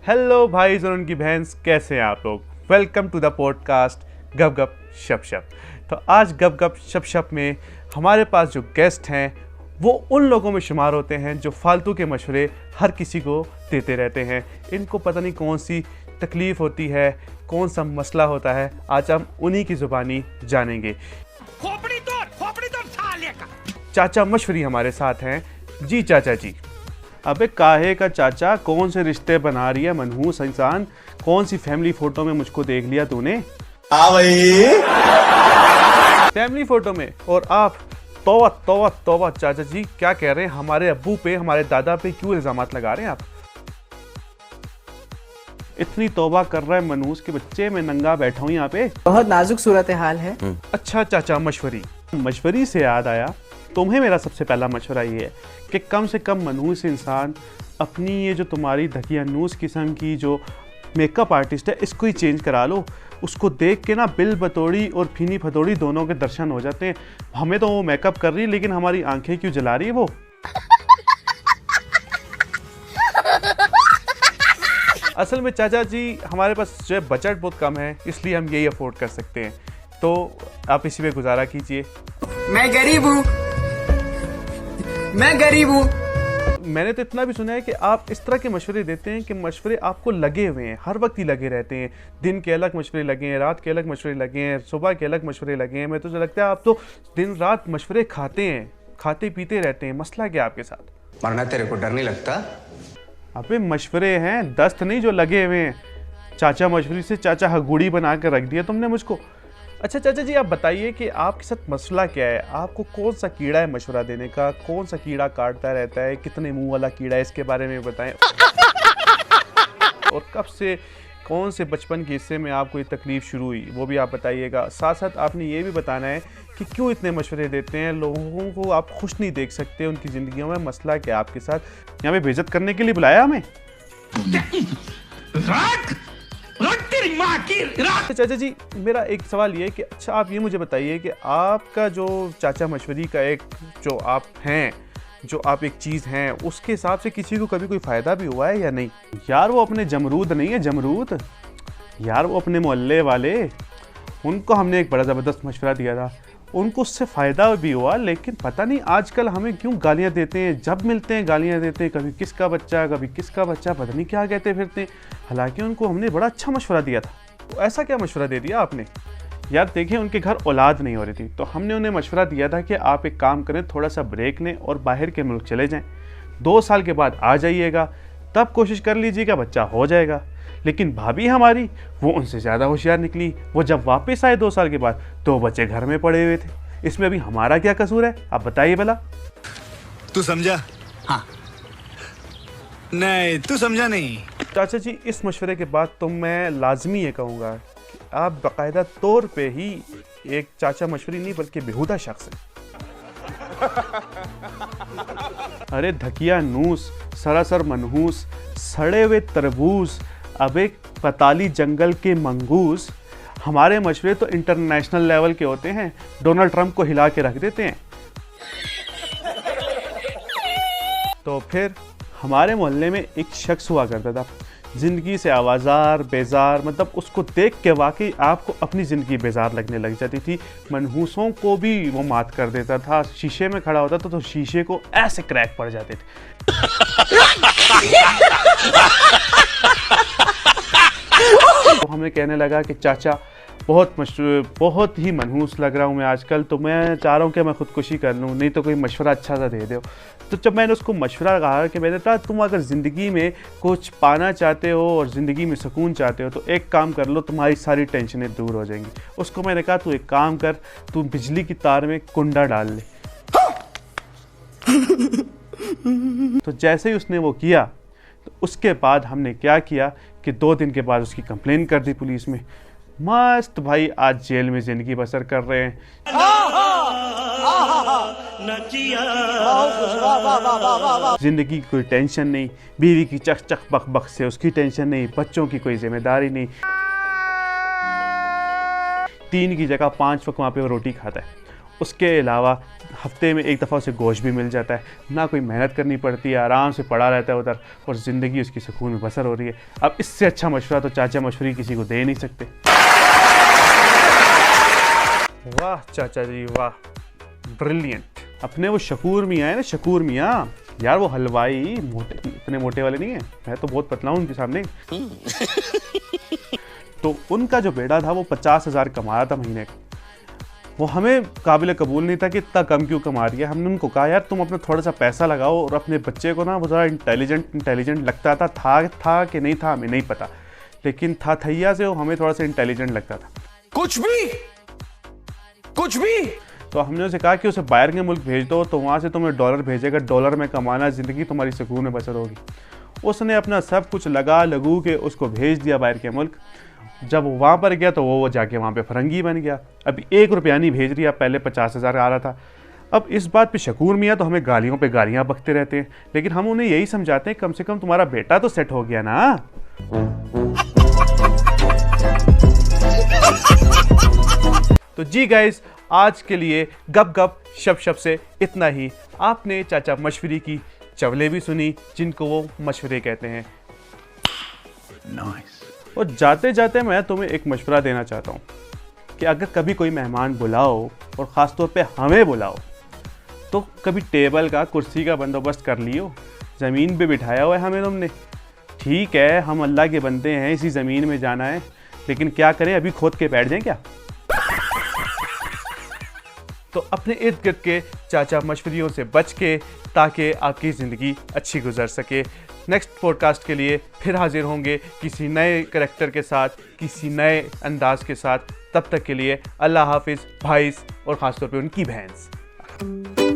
Hello भाई और उनकी बहन, कैसे हैं आप लोग। वेलकम टू द पॉडकास्ट गप गप शप शप। तो आज गप गप शप शप में हमारे पास जो गेस्ट हैं वो उन लोगों में शुमार होते हैं जो फालतू के मशवरे हर किसी को देते रहते हैं। इनको पता नहीं कौन सी तकलीफ़ होती है, कौन सा मसला होता है। आज हम उन्हीं की ज़ुबानी जानेंगे। खोपड़ी तोड़ साले का। चाचा मशवरी हमारे साथ हैं। जी चाचा जी। अबे काहे का चाचा, कौन से रिश्ते बना रही है मनहूस इंसान। कौन सी फैमिली फोटो में मुझको देख लिया तूने? हाँ भाई, फैमिली फोटो में। और आप तौबा तौबा तौबा चाचा जी, क्या कह रहे हैं? हमारे अब्बू पे, हमारे दादा पे क्यों इल्जामात लगा रहे हैं आप? इतनी तौबा कर रहा है मनहूस के बच्चे, मैं नंगा बैठा हूँ यहाँ पे। बहुत नाजुक सूरत हाल है। अच्छा चाचा मशवरी से याद आया, तुम्हें मेरा सबसे पहला मशवरा ये है कि कम से कम मनहूस इंसान अपनी ये जो तुम्हारी धकियानूस किस्म की जो मेकअप आर्टिस्ट है इसको ही चेंज करा लो। उसको देख के ना बिल बतौड़ी और फीनी फतौड़ी दोनों के दर्शन हो जाते हैं। हमें तो वो मेकअप कर रही है लेकिन हमारी आंखें क्यों जला रही है वो। असल में चाचा जी हमारे पास जो है बजट बहुत कम है, इसलिए हम यही अफोर्ड कर सकते हैं। तो आप इसी पे गुजारा कीजिए। मैं गरीब हूँ। मैंने तो इतना भी सुना है कि आप इस तरह के मशवरे देते हैं कि मशवरे आपको लगे हुए हैं, हर वक्त ही लगे रहते हैं। दिन के अलग मशवरे लगे हैं, रात के अलग मशवरे लगे हैं, सुबह के अलग मशवरे लगे हैं। मैं तो लगता है आप तो दिन रात मशवरे खाते हैं, खाते पीते रहते हैं। मसला क्या आपके साथ? मरना तेरे को डर नहीं लगता? अबे मशवरे हैं, दस्त नहीं जो लगे हुए हैं। चाचा मशवरी से चाचा हगूड़ी बना कर रख दिया तुमने मुझको। अच्छा चाचा जी, आप बताइए कि आपके साथ मसला क्या है? आपको कौन सा कीड़ा है मशवरा देने का? कौन सा कीड़ा काटता रहता है? कितने मुंह वाला कीड़ा है, इसके बारे में बताएं। और कब से, कौन से बचपन के हिस्से में आपको ये तकलीफ़ शुरू हुई वो भी आप बताइएगा। साथ साथ आपने ये भी बताना है कि क्यों इतने मशवरे देते हैं लोगों को। आप खुश नहीं देख सकते उनकी ज़िंदगियों में। मसला क्या आपके साथ? यहाँ पे बेइज्जत करने के लिए बुलाया हमें? चाचा जी मेरा एक सवाल ये है कि अच्छा आप ये मुझे बताइए कि आपका जो चाचा मशवरी का एक जो आप हैं, जो आप एक चीज़ हैं, उसके हिसाब से किसी को कभी कोई फ़ायदा भी हुआ है या नहीं? यार वो अपने जमरूद नहीं है, जमरूद यार, वो अपने मोहल्ले वाले, उनको हमने एक बड़ा ज़बरदस्त मशवरा दिया था, उनको उससे फ़ायदा भी हुआ। लेकिन पता नहीं आजकल हमें क्यों गालियाँ देते हैं, जब मिलते हैं गालियाँ देते हैं। कभी किसका बच्चा, कभी किसका बच्चा, पता नहीं क्या कहते फिरते हैं। हालांकि उनको हमने बड़ा अच्छा मशवरा दिया था। तो ऐसा क्या मशवरा दे दिया आपने? यार देखिए, उनके घर औलाद नहीं हो रही थी तो हमने उन्हें मशवरा दिया था कि आप एक काम करें, थोड़ा सा ब्रेक लें और बाहर के मुल्क चले जाएं। 2 साल के बाद आ जाइएगा, तब कोशिश कर लीजिएगा, बच्चा हो जाएगा। लेकिन भाभी हमारी वो उनसे ज़्यादा होशियार निकली। वो जब वापस आए 2 साल के बाद तो बच्चे घर में पड़े हुए थे। इसमें अभी हमारा क्या कसूर है, आप बताइए भला। तू समझा? हाँ। नहीं, तू समझा नहीं। चाचा जी इस मशवरे के बाद तो मैं लाजमी ये कहूँगा कि आप बाकायदा तौर पे ही एक चाचा मशवरी नहीं बल्कि बेहुदा शख्स है। अरे धकिया नूस, सरासर मनहूस, सड़े हुए तरबूज, अब एक पताली जंगल के मंगूस। हमारे मशवरे तो इंटरनेशनल लेवल के होते हैं, डोनाल्ड ट्रंप को हिला के रख देते हैं। तो फिर हमारे मोहल्ले में एक शख्स हुआ करता था, ज़िंदगी से आवाज़ार बेजार, मतलब उसको देख के वाकई आपको अपनी ज़िंदगी बेजार लगने लग जाती थी। मनहूसों को भी वो मात कर देता था। शीशे में खड़ा होता था तो शीशे को ऐसे क्रैक पड़ जाते थे। तो हमें कहने लगा कि चाचा बहुत ही मनहूस लग रहा हूँ मैं आजकल, तो मैं चाह रहा हूँ कि मैं खुदकुशी कर लूँ, नहीं तो कोई मशवरा अच्छा सा दे दो। तो जब मैंने उसको मशवरा कहा कि मैंने कहा तुम अगर ज़िंदगी में कुछ पाना चाहते हो और ज़िंदगी में सुकून चाहते हो तो एक काम कर लो, तुम्हारी सारी टेंशनें दूर हो जाएंगी। उसको मैंने कहा तू एक काम कर, तू बिजली की तार में कुंडा डाल ले। तो जैसे ही उसने वो किया तो उसके बाद हमने क्या किया कि 2 दिन के बाद उसकी कंप्लेन कर दी पुलिस में। मस्त भाई आज जेल में ज़िंदगी बसर कर रहे हैं। जिंदगी की कोई टेंशन नहीं, बीवी की चक चक बक बक से उसकी टेंशन नहीं, बच्चों की कोई जिम्मेदारी नहीं। 3 की जगह 5 वक्त वहाँ पे वो रोटी खाता है। उसके अलावा हफ्ते में एक दफ़ा उसे गोश्त भी मिल जाता है, ना कोई मेहनत करनी पड़ती है, आराम से पड़ा रहता है उधर और ज़िंदगी उसकी सुकून में बसर हो रही है। अब इससे अच्छा मशवरा तो चाचा मशवरी किसी को दे नहीं सकते। वाह चाचा जी वाह, ब्रिलियंट। अपने वो शकूर मियाँ है ना, शकूर मियाँ यार, वो हलवाई मोटे, इतने मोटे वाले नहीं है, मैं तो बहुत पतला हूँ उनके सामने। तो उनका जो बेटा था वो 50,000 कमा रहा था महीने का। वो हमें काबिल कबूल नहीं था कि इतना कम क्यों कमा रही है। हमने उनको कहा यार तुम अपना थोड़ा सा पैसा लगाओ और अपने बच्चे को ना, वो ज़रा इंटेलिजेंट लगता था कि नहीं था हमें नहीं पता, लेकिन था थैया से वो हमें थोड़ा सा इंटेलिजेंट लगता था। कुछ भी तो हमने उसे कहा कि उसे बाहर के मुल्क भेज दो, तो वहाँ से तुम्हें डॉलर भेजेगा, डॉलर में कमाना, ज़िंदगी तुम्हारी सुकून में बसर होगी। उसने अपना सब कुछ लगू के उसको भेज दिया बाहर के मुल्क। जब वो वहाँ पर गया तो वो जाके वहाँ पे फरंगी बन गया। अभी 1 रुपया नहीं भेज रही, पहले 50,000 आ रहा था। अब इस बात पे शकूर मियाँ तो हमें गालियों पे गालियाँ बकते रहते हैं, लेकिन हम उन्हें यही समझाते हैं कम से कम तुम्हारा बेटा तो सेट हो गया ना। तो जी गाइस, आज के लिए गप गप शप शप से इतना ही। आपने चाचा मशवरी की चवले भी सुनी, जिनको वो मशवरे कहते हैं। नाइस। और जाते जाते मैं तुम्हें एक मशवरा देना चाहता हूँ कि अगर कभी कोई मेहमान बुलाओ और ख़ास तौर पे हमें बुलाओ, तो कभी टेबल का, कुर्सी का बंदोबस्त कर लियो। ज़मीन पे बिठाया हुआ है हमें तुमने, ठीक है हम अल्लाह के बंदे हैं, इसी ज़मीन में जाना है, लेकिन क्या करें, अभी खोद के बैठ जाएं क्या? तो अपने इर्द गिर्द के चाचा मशवरियों से बच के, ताकि आपकी ज़िंदगी अच्छी गुजर सके। नेक्स्ट पॉडकास्ट के लिए फिर हाजिर होंगे किसी नए करैक्टर के साथ, किसी नए अंदाज के साथ। तब तक के लिए अल्लाह हाफिज़ भाईस और ख़ास तौर पे उनकी बहन्स।